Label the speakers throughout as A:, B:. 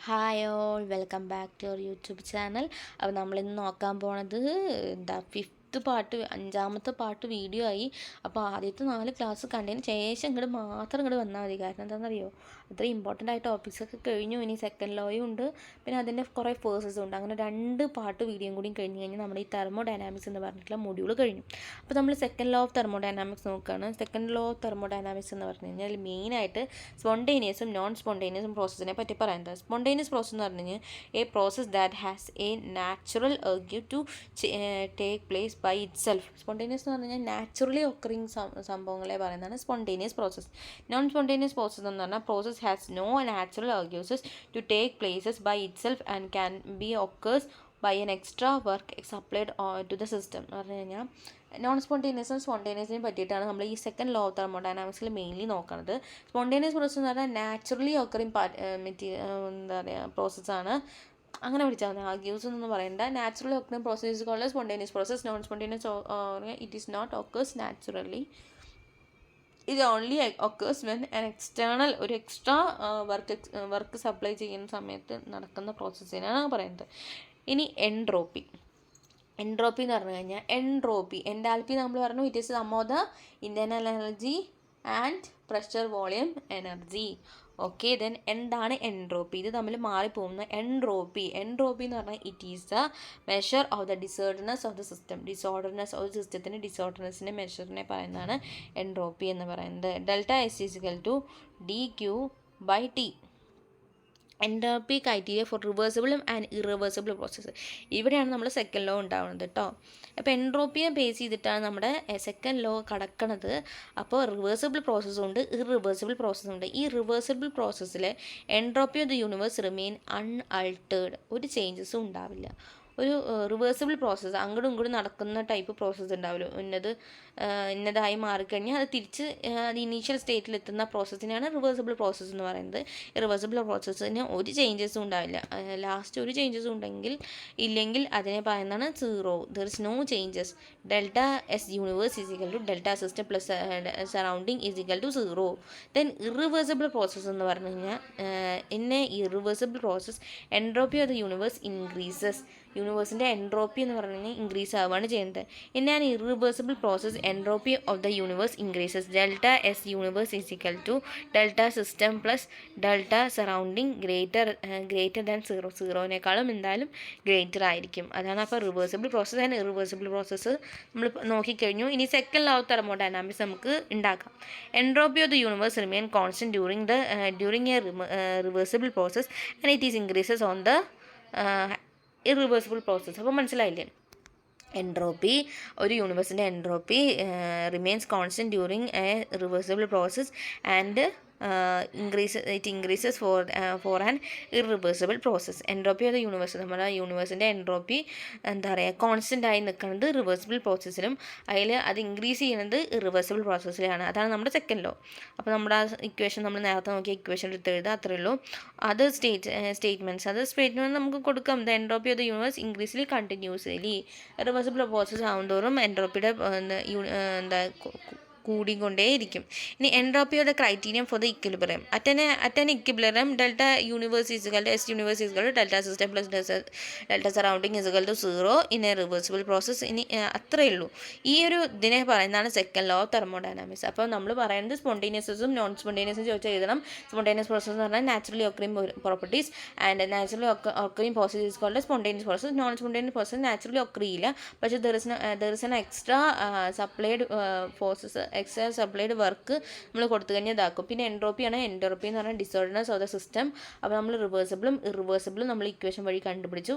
A: Hi all, welcome back to our YouTube channel. അപ്പോൾ നമ്മളിന്ന് നോക്കാൻ പോണത് അഞ്ചാമത്തെ പാർട്ട് വീഡിയോ ആയി. അപ്പോൾ ആദ്യത്തെ 4 ക്ലാസ് കണ്ടതിന് ശേഷം മാത്രം വന്നാൽ മതി. കാരണം എന്താണെന്നറിയോ, അത്രയും ഇമ്പോർട്ടൻ്റ് ആയ ടോപ്പിക്സൊക്കെ കഴിഞ്ഞു. ഇനി സെക്കൻഡ് ലോയും ഉണ്ട്, പിന്നെ അതിൻ്റെ കുറേ ഫോഴ്സസും ഉണ്ട്. അങ്ങനെ 2 പാർട്ട് വീഡിയോയും കൂടി കഴിഞ്ഞ് കഴിഞ്ഞാൽ നമ്മുടെ ഈ തെർമോഡൈനാമിക്സ് എന്ന് പറഞ്ഞിട്ടുള്ള മൊഡ്യൂൾ കഴിഞ്ഞു. അപ്പോൾ നമ്മൾ സെക്കൻഡ് ലോ ഓഫ് തെർമോഡൈനാമിക്സ് നോക്കുകയാണ്. സെക്കൻഡ് ലോ ഓഫ് തെർമോഡൈനാമിക്സ് എന്ന് പറഞ്ഞു കഴിഞ്ഞാൽ മെയിനായിട്ട് സ്പോണ്ടേനിയസും നോൺ സ്പോണ്ടേനിയസും പ്രോസസ്സിനെ പറ്റി പറയുന്നത്. സ്പോണ്ടേനിയസ് പ്രോസസ്സ് എന്ന് പറഞ്ഞു കഴിഞ്ഞാൽ a process that has a natural urge to take place by itself. Spontaneous എന്ന് പറഞ്ഞു കഴിഞ്ഞാൽ നാച്ചുറലി ഒക്കറിങ് സംഭവങ്ങളെ പറയുന്നതാണ് spontaneous process. Non spontaneous process എന്ന് പറഞ്ഞാൽ process has no natural urges to take places by itself and can be occurs by an extra work supplied to the system എന്ന് പറഞ്ഞു കഴിഞ്ഞാൽ നോൺ സ്പോണ്ടേനിയസും സ്പോണ്ടേനിയസിനെ പറ്റിയിട്ടാണ് നമ്മൾ ഈ സെക്കൻഡ് ലോ ഓഫ് തെർമോഡൈനാമിക്സിൽ മെയിൻലി നോക്കുന്നത്. സ്പോണ്ടേനിയസ് പ്രോസസ്സ് എന്ന് പറഞ്ഞാൽ നാച്ചുറലി ഒക്കറിങ് എന്താ പറയുക പ്രോസസ്സാണ്. അങ്ങനെ പഠിച്ചാൽ മതി. ആർഗ്യൂസ് എന്നൊന്നും പറയണ്ട. Naturally occurring process called spontaneous process. Non spontaneous it is not occurs naturally. ഇത് ഓൺലി ഒക്കേഴ്സ് വെൻ ഒരു എക്സ്ട്രാ വർക്ക് സപ്ലൈ ചെയ്യുന്ന സമയത്ത് നടക്കുന്ന പ്രോസസ്സിനാണ് പറയുന്നത്. ഇനി എൻട്രോപ്പി എന്ന് പറഞ്ഞു കഴിഞ്ഞാൽ എൻതാൽപ്പി നമ്മൾ പറഞ്ഞു it is sum of the internal energy and pressure volume energy. Okay, then എന്താണ് എൻട്രോപ്പി? ഇത് തമ്മിൽ മാറിപ്പോകുന്ന എൻട്രോപ്പി എന്ന് പറഞ്ഞാൽ it is the measure of the disorderness of the system. Disorderness of സിസ്റ്റത്തിൻ്റെ ഡിസോർഡർനെസ്സിൻ്റെ മെഷറിനെ പറയുന്നതാണ് എൻട്രോപ്പി എന്ന് പറയുന്നത്. Delta S equal to D Q by T. Entropy criteria for reversible and irreversible process. ഇവിടെയാണ് നമ്മൾ സെക്കൻഡ് ലോ ഉണ്ടാവുന്നത് കേട്ടോ. അപ്പോൾ എൻട്രോപ്പിയെ ബേസ് ചെയ്തിട്ടാണ് നമ്മുടെ സെക്കൻഡ് ലോ കടക്കണത്. അപ്പോൾ റിവേഴ്സിബിൾ പ്രോസസ്സും ഉണ്ട്, ഇറിവേഴ്സിബിൾ പ്രോസസ്സും ഉണ്ട്. ഈ റിവേഴ്സിബിൾ പ്രോസസ്സിൽ entropy of the universe remain unaltered. ഒരു ചേഞ്ചസും ഉണ്ടാവില്ല. ഒരു റിവേഴ്സിബിൾ പ്രോസസ്സ്, അങ്ങോട്ടും ഇങ്ങോട്ടും നടക്കുന്ന ടൈപ്പ് പ്രോസസ്സ് ഉണ്ടാവുമല്ലോ, ഇന്നതായി മാറിക്കഴിഞ്ഞാൽ അത് തിരിച്ച് അത് ഇനീഷ്യൽ സ്റ്റേറ്റിലെത്തുന്ന പ്രോസസ്സിനാണ് റിവേഴ്സിബിൾ പ്രോസസ്സ് എന്ന് പറയുന്നത്. റിവേഴ്സിബിൾ പ്രോസസ്സിന് ഒരു ചേഞ്ചസും ഉണ്ടാവില്ല. ലാസ്റ്റ് ഒരു ചേഞ്ചസും ഇല്ലെങ്കിൽ അതിനെ പറയുന്നതാണ് zero. There is no changes. Delta S universe is equal to delta system plus surrounding is equal to zero. Then irreversible process എന്ന് പറഞ്ഞു കഴിഞ്ഞാൽ irreversible process entropy of the universe increases. യൂണിവേഴ്സിൻ്റെ എൻട്രോപ്പി എന്ന് പറഞ്ഞു കഴിഞ്ഞാൽ ഇൻക്രീസ് ആവുകയാണ് ചെയ്യുന്നത്. In irreversible process entropy of the universe increases. Delta S universe is equal to delta system plus delta surrounding greater than zero. സീറോനേക്കാളും എന്തായാലും greater ആയിരിക്കും. അതാണ് അപ്പോൾ reversible process and irreversible process നമ്മൾ നോക്കിക്കഴിഞ്ഞു. ഇനി സെക്കൻഡ് ലോ ഓഫ് തെർമോഡൈനാമിക്സ് നമുക്ക് ഉണ്ടാക്കാം. Entropy of the universe remain constant during a reversible process and it is increases on the irreversible process. അപ്പോൾ മനസ്സിലായില്ലേ? എൻട്രോപ്പി, ഒരു യൂണിവേഴ്സിൻ്റെ entropy remains constant during a reversible process and it increases for an irreversible process. Entropy of the universe, നമ്മുടെ യൂണിവേഴ്സിൻ്റെ entropy എന്താ പറയുക constant ആയി നിൽക്കുന്നത് റിവേഴ്സിബിൾ പ്രോസസ്സിലും അത് ഇൻക്രീസ് ചെയ്യുന്നത് ഇറിവേഴ്സിബിൾ പ്രോസസ്സിലാണ്. അതാണ് നമ്മുടെ സെക്കൻഡ് ലോ. അപ്പോൾ നമ്മുടെ ആ ഇക്വേഷൻ നമ്മൾ നേരത്തെ നോക്കിയ ഇക്വേഷൻ എടുത്ത് എഴുതുക, അത്രയേ ഉള്ളൂ. അത് സ്റ്റേറ്റ്മെൻറ്റ് നമുക്ക് കൊടുക്കാം. The entropy of the universe increases continuously. Reversible process ആവുന്തോറും എൻട്രോപ്പിയുടെ കൂടിക്കൊണ്ടേയിരിക്കും. ഇനി entropy of the criterion for the equilibrium. At an equilibrium delta universe is equal to S universe is equal to delta system plus delta surrounding is equal to zero in a reversible process. ഇനി അത്രയേ ഉള്ളൂ. ഈ ഒരു ഇതിനെ പറയുന്നതാണ് second law of thermodynamics. അപ്പോൾ നമ്മൾ പറയുന്നത് സ്പോണ്ടേനിയസും നോൺ സ്പോണ്ടേനിയസും ചോദിച്ചാൽ എഴുതണം. സ്പോണ്ടേനിയസ് പ്രോസസ്സ് എന്ന് പറഞ്ഞാൽ naturally occurring properties and naturally occurring process is called spontaneous process. Non spontaneous process naturally ഒക്കറിയില്ല, പക്ഷേ there is an extra supplied supplied work നമ്മൾ കൊടുത്തു കഴിഞ്ഞാൽ ഇതാക്കും. പിന്നെ എൻട്രോപ്പി എന്ന് പറഞ്ഞാൽ ഡിസോർഡർനെസ് ഓഫ് ദ സിസ്റ്റം. അപ്പോൾ നമ്മൾ റിവേഴ്സിബിളും ഇറിവേഴ്സിബിളും നമ്മൾ ഇക്വേഷൻ വഴി കണ്ടുപിടിച്ചു.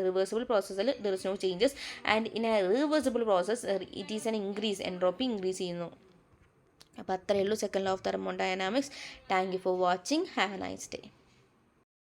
A: റിവേഴ്സിബിൾ പ്രോസസ്സിൽ there is no changes and in a reversible process it is an increase. Entropy increase ചെയ്യുന്നു. അപ്പോൾ അത്രയേ ഉള്ളൂ second law of thermodynamics. Thank you for watching. Have a nice day.